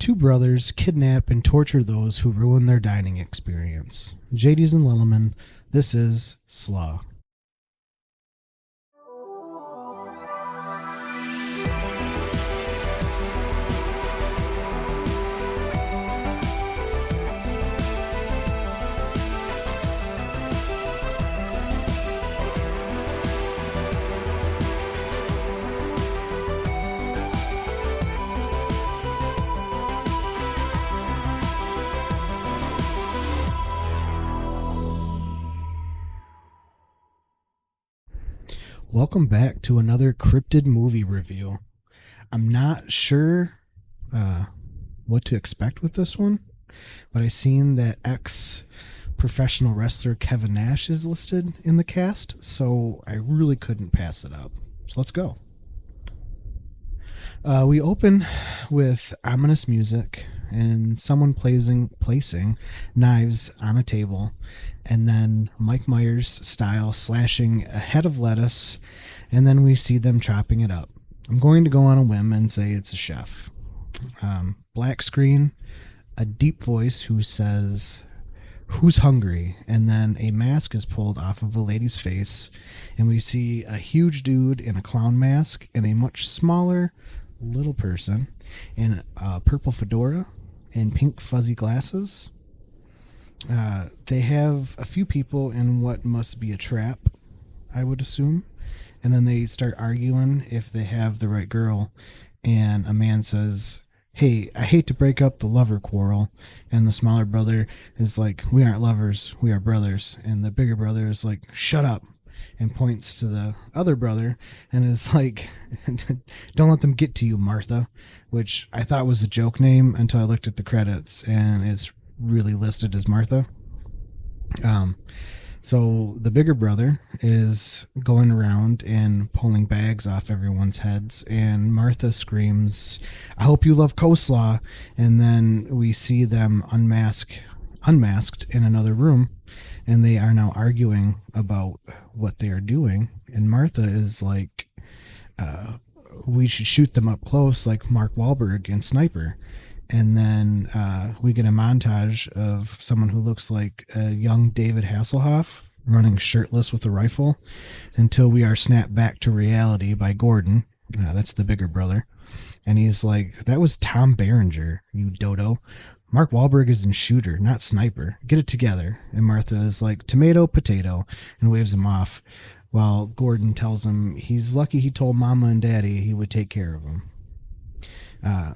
Two brothers kidnap and torture those who ruin their dining experience. JD's and Lilleman, this is Slaw. Welcome back to another Cryptid movie review. I'm not sure what to expect with this one, but I seen that ex-professional wrestler Kevin Nash is listed in the cast, so I really couldn't pass it up. So let's go. We open with ominous music and someone placing knives on a table, and then Mike Myers style slashing a head of lettuce, and then we see them chopping it up. I'm going to go on a whim and say it's a chef. Black screen, a deep voice who says, "Who's hungry?" And then a mask is pulled off of a lady's face, and we see a huge dude in a clown mask and a much smaller little person in a purple fedora and pink fuzzy glasses. They have a few people in what must be a trap, I would assume, and then they start arguing if they have the right girl, and a man says, "Hey, I hate to break up the lover quarrel," and the smaller brother is like, "We aren't lovers, we are brothers," and the bigger brother is like, "Shut up," and points to the other brother and is like, "Don't let them get to you, Martha," which I thought was a joke name until I looked at the credits and it's really listed as Martha. So the bigger brother is going around and pulling bags off everyone's heads, and Martha screams, "I hope you love coleslaw," and then we see them unmasked in another room, and they are now arguing about what they are doing, and Martha is like, we should shoot them up close like Mark Wahlberg in Sniper. And then we get a montage of someone who looks like a young David Hasselhoff running shirtless with a rifle until we are snapped back to reality by Gordon. That's the bigger brother. And he's like, "That was Tom Berenger, you dodo. Mark Wahlberg is in Shooter, not Sniper. Get it together." And Martha is like, "Tomato, potato," and waves him off, while Gordon tells him he's lucky he told Mama and Daddy he would take care of him.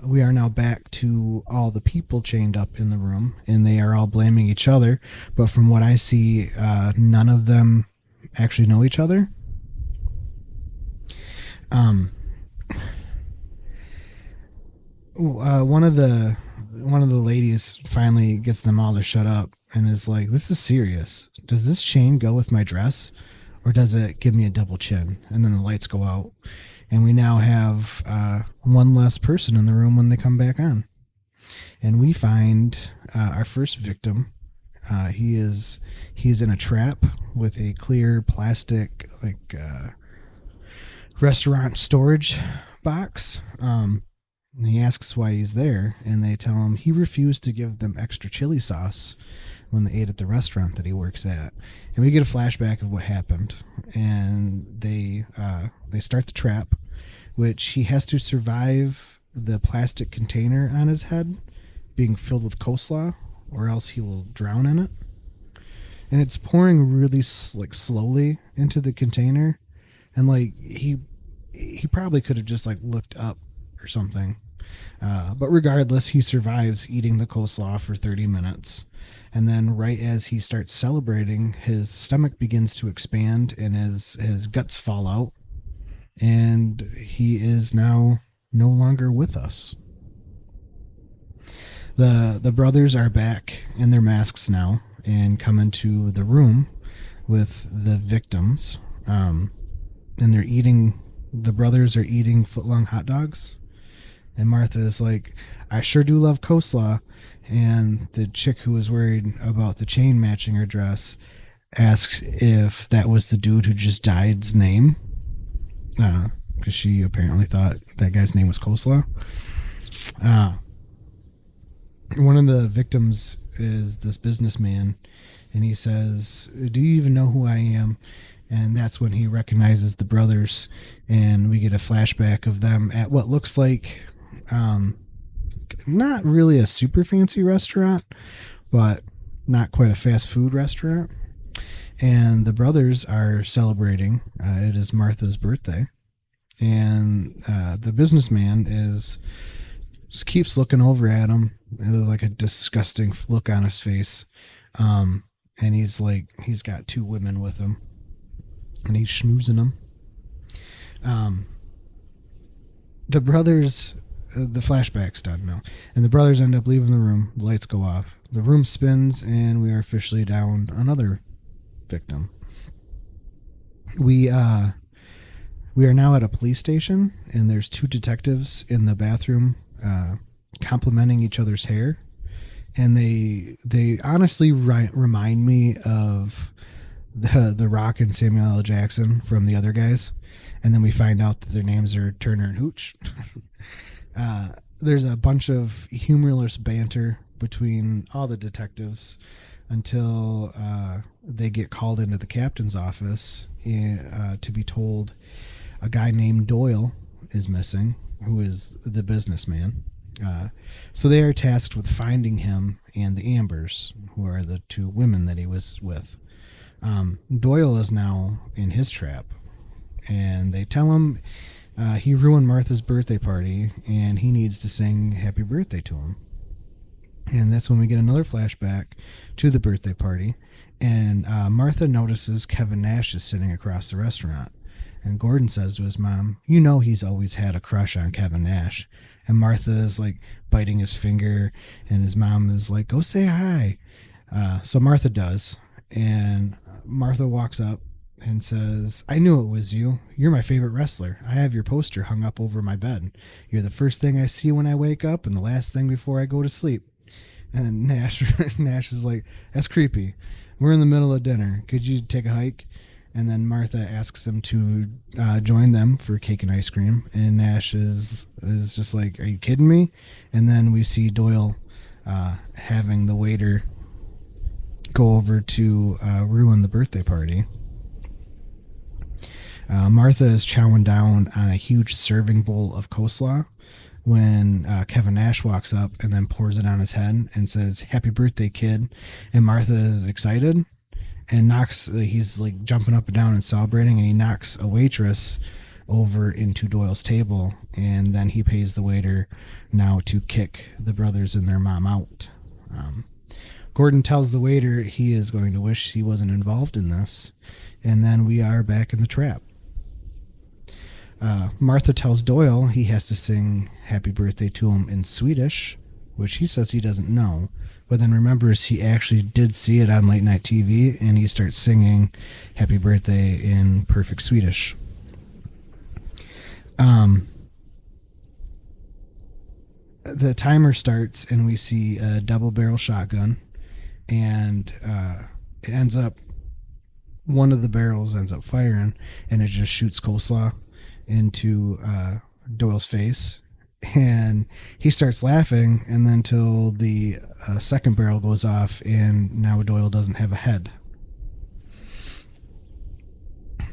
We are now back to all the people chained up in the room, and they are all blaming each other, but from what I see, none of them actually know each other. One of the ladies finally gets them all to shut up and is like, "This is serious. Does this chain go with my dress, or does it give me a double chin?" And then the lights go out, and we now have one less person in the room when they come back on. And we find our first victim. He's in a trap with a clear plastic restaurant storage box. And he asks why he's there, and they tell him he refused to give them extra chili sauce when they ate at the restaurant that he works at. And we get a flashback of what happened, and they start the trap, which he has to survive the plastic container on his head being filled with coleslaw, or else he will drown in it. And it's pouring really slowly into the container, and he probably could have just looked up or something. But regardless, he survives eating the coleslaw for 30 minutes. And then right as he starts celebrating, his stomach begins to expand and his guts fall out. And he is now no longer with us. The brothers are back in their masks now and come into the room with the victims. And the brothers are eating foot-long hot dogs. And Martha is like, "I sure do love coleslaw." And the chick who was worried about the chain matching her dress asks if that was the dude who just died's name. Because she apparently thought that guy's name was Coleslaw. One of the victims is this businessman, and he says, "Do you even know who I am?" And that's when he recognizes the brothers, and we get a flashback of them at what looks like um, not really a super fancy restaurant, but not quite a fast food restaurant. And the brothers are celebrating. It is Martha's birthday, and the businessman is just keeps looking over at him with like a disgusting look on his face. And he's got two women with him, and he's schmoozing them. Um, the brothers, the flashback's done now, and the brothers end up leaving the room. The lights go off. The room spins, and we are officially down another victim. We uh, we are now at a police station, and there's two detectives in the bathroom complimenting each other's hair, and they honestly remind me of the Rock and Samuel L. Jackson from The Other Guys, and then we find out that their names are Turner and Hooch. There's a bunch of humorless banter between all the detectives until they get called into the captain's office to be told a guy named Doyle is missing, who is the businessman. So they are tasked with finding him and the Ambers, who are the two women that he was with. Doyle is now in his trap, and they tell him he ruined Martha's birthday party, and he needs to sing happy birthday to him. And that's when we get another flashback to the birthday party, and Martha notices Kevin Nash is sitting across the restaurant. And Gordon says to his mom, "You know he's always had a crush on Kevin Nash." And Martha is like biting his finger, and his mom is like, "Go say hi." So Martha does, and Martha walks up and says, "I knew it was you. You're my favorite wrestler. I have your poster hung up over my bed. You're the first thing I see when I wake up and the last thing before I go to sleep." And Nash is like, "That's creepy. We're in the middle of dinner. Could you take a hike?" And then Martha asks him to join them for cake and ice cream. And Nash is just like, "Are you kidding me?" And then we see Doyle having the waiter go over to ruin the birthday party. Martha is chowing down on a huge serving bowl of coleslaw when Kevin Nash walks up and then pours it on his head and says, "Happy birthday, kid." And Martha is excited and he's like jumping up and down and celebrating, and he knocks a waitress over into Doyle's table, and then he pays the waiter now to kick the brothers and their mom out. Gordon tells the waiter he is going to wish he wasn't involved in this, and then we are back in the trap. Martha tells Doyle he has to sing happy birthday to him in Swedish, which he says he doesn't know, but then remembers he actually did see it on late night TV, and he starts singing happy birthday in perfect Swedish. The timer starts, and we see a double barrel shotgun, and it ends up, one of the barrels ends up firing, and it just shoots coleslaw into Doyle's face, and he starts laughing, and then till the second barrel goes off, and now Doyle doesn't have a head.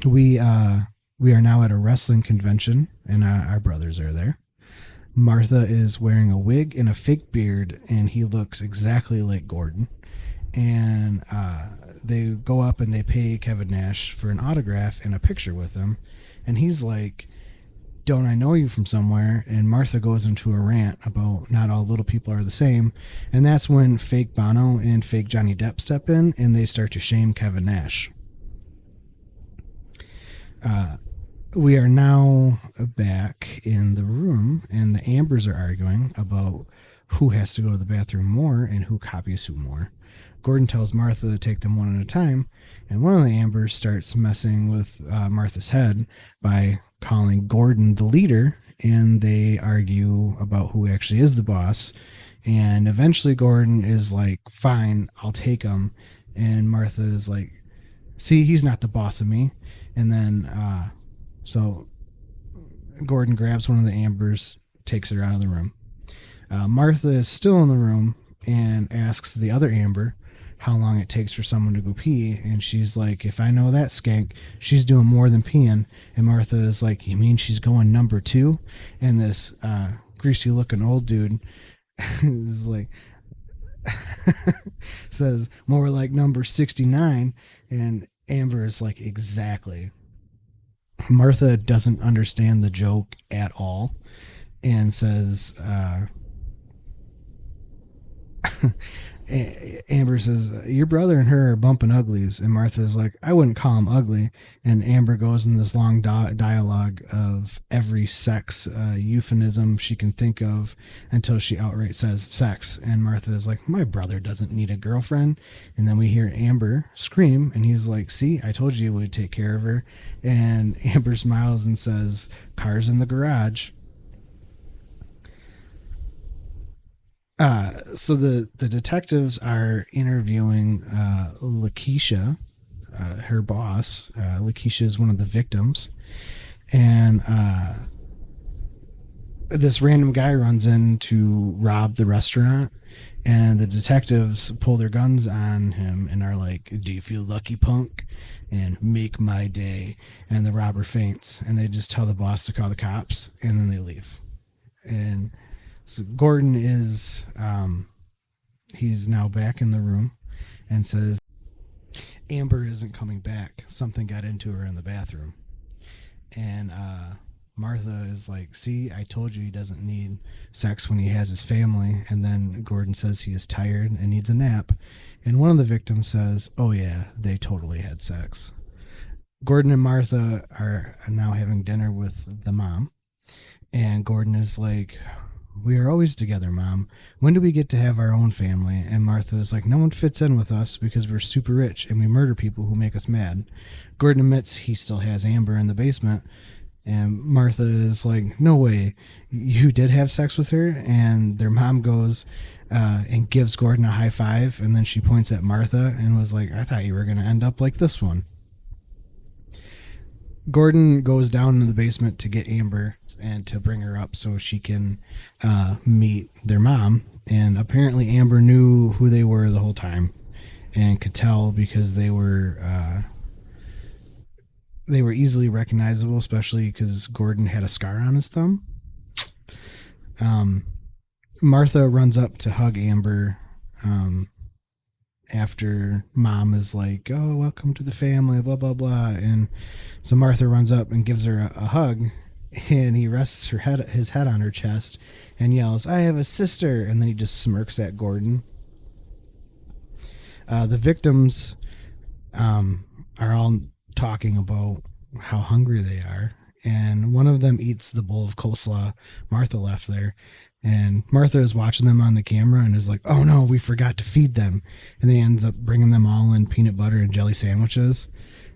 We are now at a wrestling convention, and our brothers are there. Martha is wearing a wig and a fake beard, and he looks exactly like Gordon. And they go up and they pay Kevin Nash for an autograph and a picture with him, and he's like, "Don't I know you from somewhere?" And Martha goes into a rant about not all little people are the same, and that's when fake Bono and fake Johnny Depp step in, and they start to shame Kevin Nash. We are now back in the room, and the Ambers are arguing about who has to go to the bathroom more and who copies who more. Gordon tells Martha to take them one at a time, and one of the Ambers starts messing with Martha's head by calling Gordon the leader, and they argue about who actually is the boss. And eventually Gordon is like, "Fine, I'll take him." And Martha is like, "See, he's not the boss of me." And then so Gordon grabs one of the Ambers, takes her out of the room. Martha is still in the room, and asks the other Amber how long it takes for someone to go pee. And she's like, if I know that skank, she's doing more than peeing. And Martha is like, you mean she's going number 2? And this greasy looking old dude is like, says, more like number 69. And Amber is like, exactly. Martha doesn't understand the joke at all and says, Amber says, your brother and her are bumping uglies. And Martha's like, I wouldn't call him ugly. And Amber goes in this long dialogue of every sex euphemism she can think of until she outright says sex. And Martha is like, my brother doesn't need a girlfriend. And then we hear Amber scream, and he's like, see, I told you he would take care of her. And Amber smiles and says, cars in the garage. So the detectives are interviewing Lakeisha, her boss. Lakeisha is one of the victims, and this random guy runs in to rob the restaurant, and the detectives pull their guns on him and are like, do you feel lucky, punk? And make my day. And the robber faints, and they just tell the boss to call the cops, and then they leave. And so Gordon is, he's now back in the room and says, Amber isn't coming back. Something got into her in the bathroom. And Martha is like, see, I told you he doesn't need sex when he has his family. And then Gordon says he is tired and needs a nap. And one of the victims says, oh yeah, they totally had sex. Gordon and Martha are now having dinner with the mom. And Gordon is like, we are always together, Mom. When do we get to have our own family? And Martha is like, no one fits in with us because we're super rich and we murder people who make us mad. Gordon admits he still has Amber in the basement. And Martha is like, no way, you did have sex with her? And their mom goes and gives Gordon a high five. And then she points at Martha and was like, I thought you were going to end up like this one. Gordon goes down into the basement to get Amber and to bring her up so she can meet their mom. And apparently Amber knew who they were the whole time and could tell because they were easily recognizable, especially because Gordon had a scar on his thumb. Martha runs up to hug Amber after Mom is like, oh, welcome to the family, blah, blah, blah. And so Martha runs up and gives her a hug, and he rests his head on her chest and yells, I have a sister. And then he just smirks at Gordon. The victims are all talking about how hungry they are. And one of them eats the bowl of coleslaw Martha left there. And Martha is watching them on the camera and is like, oh no, we forgot to feed them. And they ends up bringing them all in peanut butter and jelly sandwiches.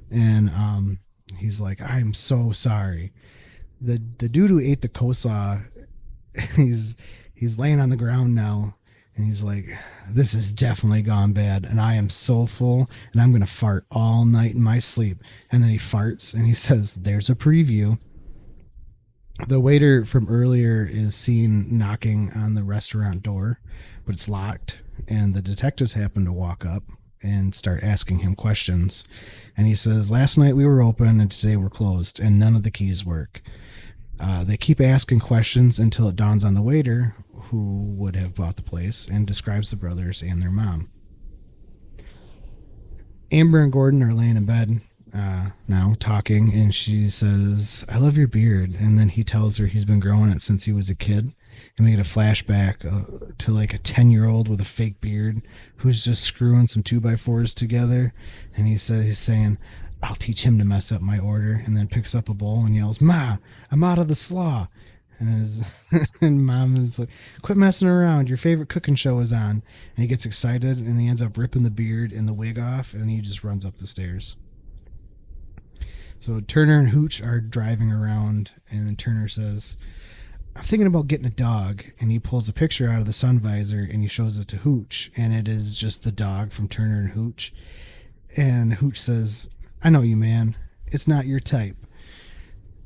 And he's like, I'm so sorry. The dude who ate the coleslaw, he's laying on the ground now. And he's like, this has definitely gone bad. And I am so full and I'm going to fart all night in my sleep. And then he farts and he says, there's a preview. The waiter from earlier is seen knocking on the restaurant door, but it's locked. And the detectives happen to walk up and start asking him questions. And he says, last night we were open and today we're closed and none of the keys work. They keep asking questions until it dawns on the waiter, who would have bought the place, and describes the brothers and their mom. Amber and Gordon are laying in bed now talking, and she says, I love your beard. And then he tells her he's been growing it since he was a kid. And we get a flashback to like a 10-year-old with a fake beard who's just screwing some 2x4s together. And he's saying, I'll teach him to mess up my order. And then picks up a bowl and yells, Ma, I'm out of the slaw. And Mom is like, quit messing around. Your favorite cooking show is on. And he gets excited and he ends up ripping the beard and the wig off. And he just runs up the stairs. So Turner and Hooch are driving around, and then Turner says, I'm thinking about getting a dog. And he pulls a picture out of the sun visor and he shows it to Hooch, and it is just the dog from Turner and Hooch. And Hooch says, I know you, man. It's not your type.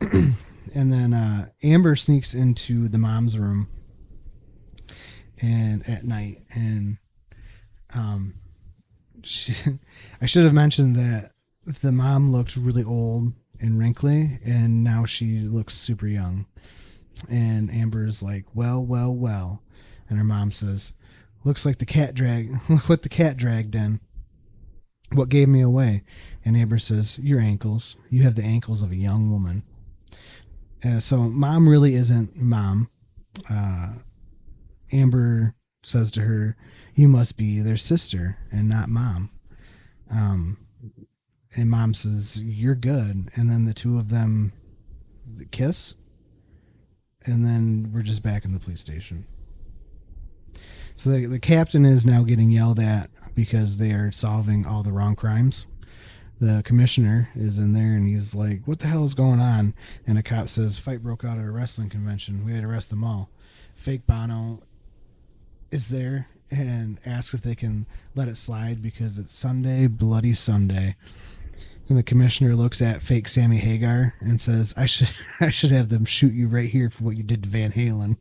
And then Amber sneaks into the mom's room and at night. And um, she, I should have mentioned that the mom looked really old and wrinkly, and now she looks super young. And Amber's like, well, well, well. And her mom says, looks like the cat drag, what the cat dragged in. What gave me away? And Amber says, your ankles. You have the ankles of a young woman. So mom really isn't mom. Uh, Amber says to her, you must be their sister and not mom. Um, and mom says, you're good. And then the two of them kiss. And then we're just back in the police station. So the captain is now getting yelled at because they are solving all the wrong crimes. The commissioner is in there and he's like, what the hell is going on? And a cop says, fight broke out at a wrestling convention. We had to arrest them all. Fake Bono is there and asks if they can let it slide because it's Sunday, bloody Sunday. And the commissioner looks at fake Sammy Hagar and says, I should have them shoot you right here for what you did to Van Halen.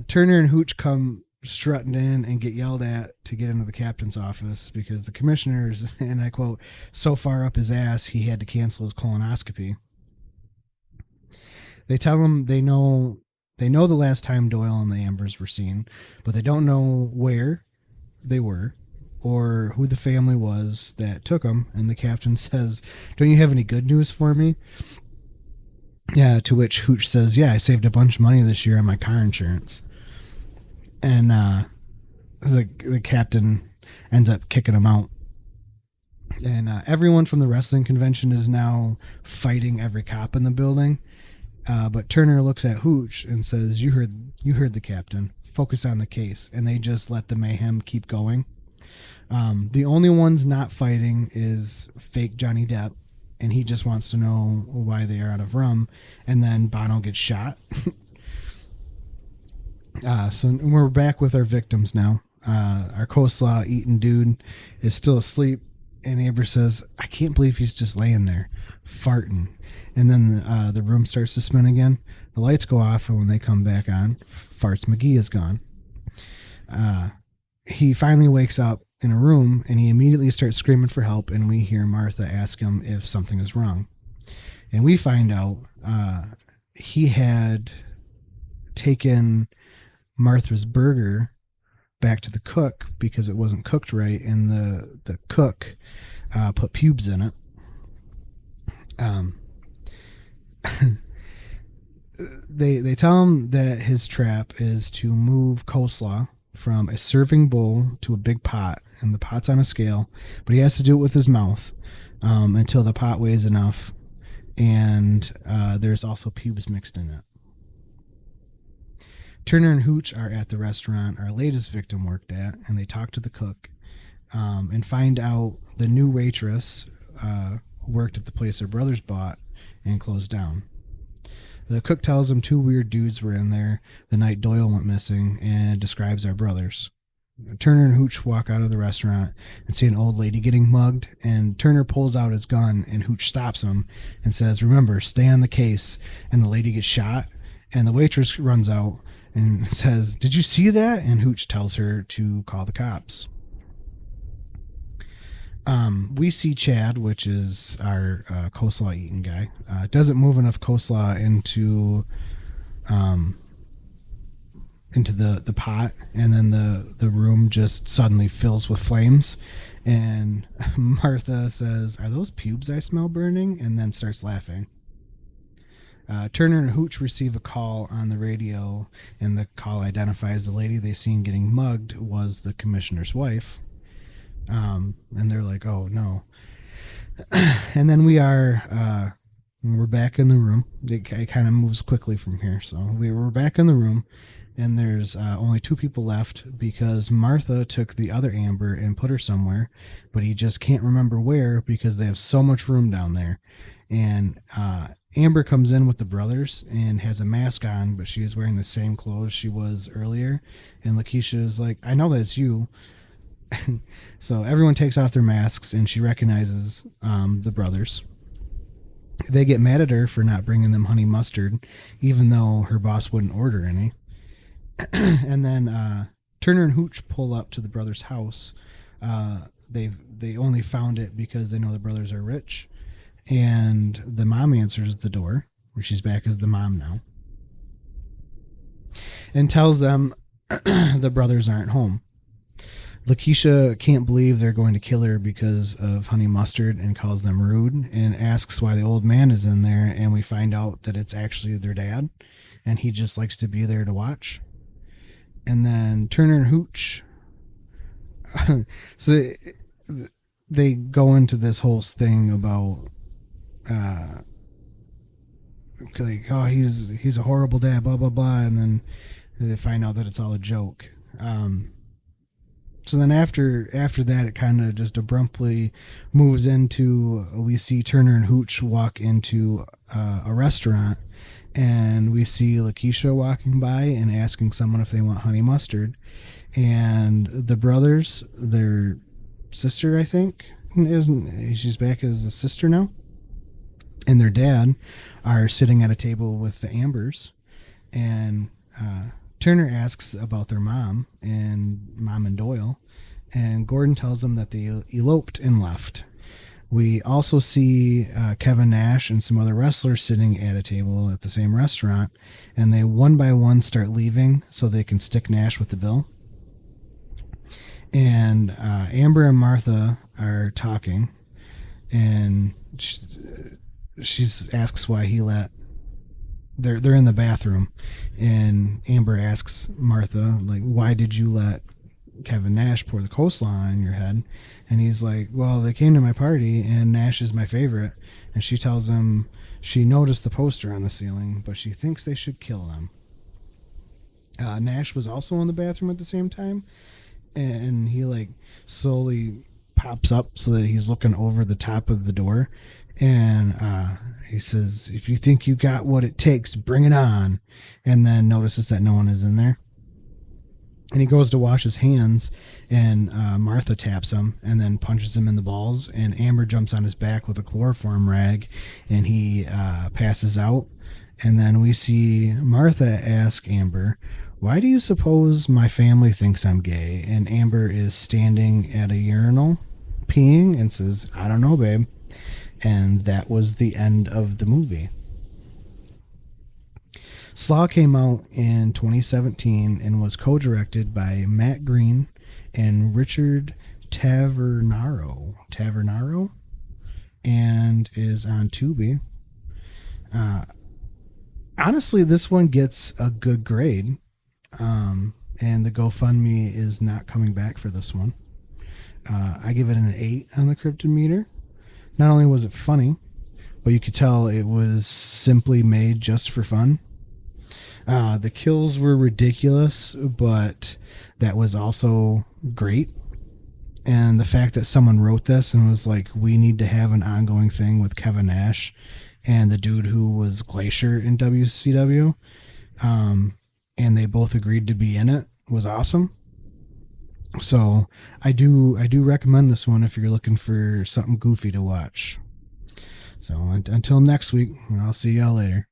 Turner and Hooch come strutting in and get yelled at to get into the captain's office because the commissioner is, and I quote, so far up his ass he had to cancel his colonoscopy. They tell him they know the last time Doyle and the Ambers were seen, but they don't know where they were or who the family was that took them. And the captain says, don't you have any good news for me? Yeah, to which Hooch says, yeah, I saved a bunch of money this year on my car insurance. And the captain ends up kicking him out. And everyone from the wrestling convention is now fighting every cop in the building. But Turner looks at Hooch and says, you heard the captain. Focus on the case. And they just let the mayhem keep going. The only ones not fighting is fake Johnny Depp. And he just wants to know why they are out of rum. And then Bono gets shot. So we're back with our victims now. Our coleslaw eating dude is still asleep. And Amber says, I can't believe he's just laying there, farting. And then the room starts to spin again. The lights go off, and when they come back on, Farts McGee is gone. He finally wakes up in a room, and he immediately starts screaming for help, and we hear Martha ask him if something is wrong. And we find out he had taken Martha's burger back to the cook because it wasn't cooked right, and the cook put pubes in it. They tell him that his trap is to move coleslaw from a serving bowl to a big pot, and the pot's on a scale, but he has to do it with his mouth until the pot weighs enough, and there's also pubes mixed in it. Turner and Hooch are at the restaurant our latest victim worked at, and they talk to the cook and find out the new waitress worked at the place her brothers bought and closed down. The cook tells them two weird dudes were in there the night Doyle went missing and describes our brothers. Turner and Hooch walk out of the restaurant and see an old lady getting mugged, and Turner pulls out his gun and Hooch stops him and says, remember, stay on the case. And the lady gets shot, and the waitress runs out and says, did you see that? And Hooch tells her to call the cops. We see Chad, which is our coleslaw eating guy, doesn't move enough coleslaw into the pot, and then the room just suddenly fills with flames. And Martha says, are those pubes I smell burning? And then starts laughing. Turner and Hooch receive a call on the radio, and the call identifies the lady they seen getting mugged was the commissioner's wife. And they're like, oh no. And then we're back in the room. It kind of moves quickly from here. So we're back in the room, and there's only two people left because Martha took the other Amber and put her somewhere, but he just can't remember where because they have so much room down there. And Amber comes in with the brothers and has a mask on, but she is wearing the same clothes she was earlier. And Lakeisha is like, I know that's you. So everyone takes off their masks, and she recognizes the brothers. They get mad at her for not bringing them honey mustard, even though her boss wouldn't order any. And then Turner and Hooch pull up to the brothers' house. They only found it because they know the brothers are rich, and the mom answers the door, where she's back as the mom now, and tells them the brothers aren't home. Lakeisha can't believe they're going to kill her because of Honey Mustard and calls them rude and asks why the old man is in there, and we find out that it's actually their dad and he just likes to be there to watch. And then Turner and Hooch, so they go into this whole thing about like, oh, he's a horrible dad, blah blah blah, and then they find out that it's all a joke. So then after that, it kind of just abruptly moves into, we see Turner and Hooch walk into a restaurant, and we see Lakeisha walking by and asking someone if they want honey mustard, and the brothers, their sister, I think, isn't she's back as a sister now, and their dad are sitting at a table with the Ambers, and Turner asks about their mom and Doyle, and Gordon tells them that they eloped and left. We also see Kevin Nash and some other wrestlers sitting at a table at the same restaurant, and they one by one start leaving so they can stick Nash with the bill. And Amber and Martha are talking, and she asks why he let. They're in the bathroom, and Amber asks Martha, like, why did you let Kevin Nash pour the coleslaw on your head? And he's like, well, they came to my party and Nash is my favorite. And she tells him she noticed the poster on the ceiling, but she thinks they should kill them. Nash was also in the bathroom at the same time, and he like slowly pops up so that he's looking over the top of the door, and he says, if you think you got what it takes, bring it on. And then notices that no one is in there, and he goes to wash his hands, and Martha taps him and then punches him in the balls, and Amber jumps on his back with a chloroform rag, and he passes out. And then we see Martha ask Amber, why do you suppose my family thinks I'm gay? And Amber is standing at a urinal peeing and says, I don't know, babe. And that was the end of the movie. Slaw came out in 2017 and was co-directed by Matt Green and Richard Tavernaro, and is on Tubi. Honestly, this one gets a good grade, and the GoFundMe is not coming back for this one. I give it an 8 on the Cryptid meter. Not only was it funny, but you could tell it was simply made just for fun. The kills were ridiculous, but that was also great. And the fact that someone wrote this and was like, we need to have an ongoing thing with Kevin Nash and the dude who was Glacier in WCW, and they both agreed to be in it, was awesome. So I do recommend this one if you're looking for something goofy to watch. So until next week, I'll see y'all later.